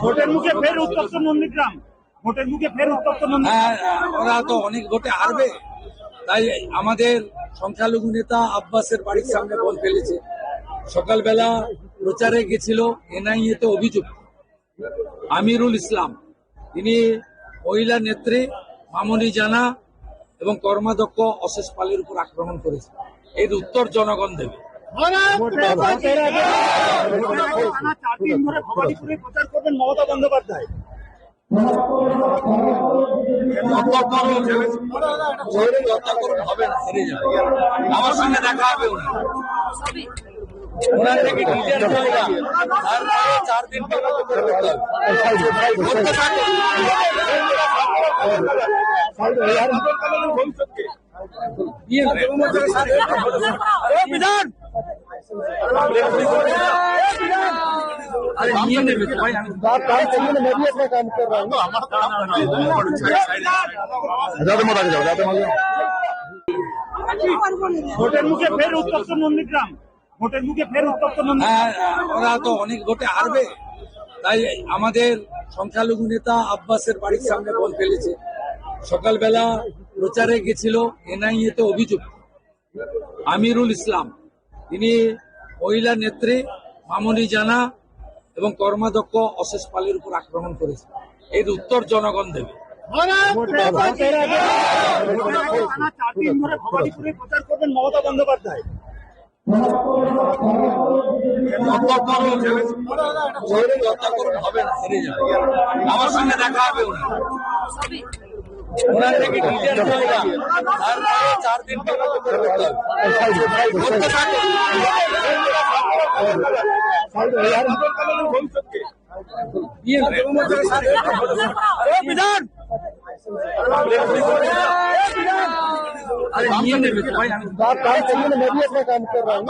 ভোটের মুখে ফের উত্তপ্ত নন্দীগ্রাম। ভোটের মুখে ফের উত্তপ্ত নন্দীগ্রাম। ওরা তো অনেক ভোটে হারবে, তাই আমাদের সংখ্যালঘু নেতা আব্বাসের বাড়ির সামনে বল ফেলেছে। সকালবেলা প্রচারে গেছিল এনআইএ তে অভিযুক্ত আমিরুল ইসলাম, তিনি মহিলা নেত্রী মামনি জানা এবং কর্মাধ্যক্ষ অশেষ পালের উপর আক্রমণ করেছে। এর উত্তর জনগণ দেবে। টানা 4 দিন ধরে ভবানীপুরে প্রচার করবেন মমতা বন্দ্যোপাধ্যায়। হবে না, হেরে যাবে। আমার সঙ্গে দেখা হবে ওনার থেকে ক্লিয়ার জায়গা, তারপরে 4 দিন বিধান अरे ये नहीं भाई काम चाहिए ना, मैं भी अपना काम कर रहा हूँ। ভোটের মুখে ফের উত্তপ্ত নন্দীগ্রাম। ভোটের মুখে ফের উত্তপ্ত নন্দীগ্রাম। ওরা তো অনেক ভোটে হারবে, তাই আমাদের সংখ্যালঘু নেতা আব্বাসের বাড়ির সামনে বল ফেলেছে। সকালবেলা প্রচারে গেছিল এনআইএ তে অভিযুক্ত আমিরুল ইসলাম, তিনি মহিলা নেত্রী মামনি জানা এবং কর্মাধ্যক্ষ অশেষ পালের উপর আক্রমণ করেছে। এর উত্তর জনগণ দেবে। টানা 4 দিন ধরে ভবানীপুরে প্রচার করবেন মমতা বন্দ্যোপাধ্যায়। হবে না, হেরে যাবে। আমার সঙ্গে দেখা হবে ওনার থেকে ক্লিয়ার জায়গা, তারপরে 4 দিন বিধাन अरे ये नहीं भाई काम चाहिए ना, मैं भी अपना काम कर रहा हूँ।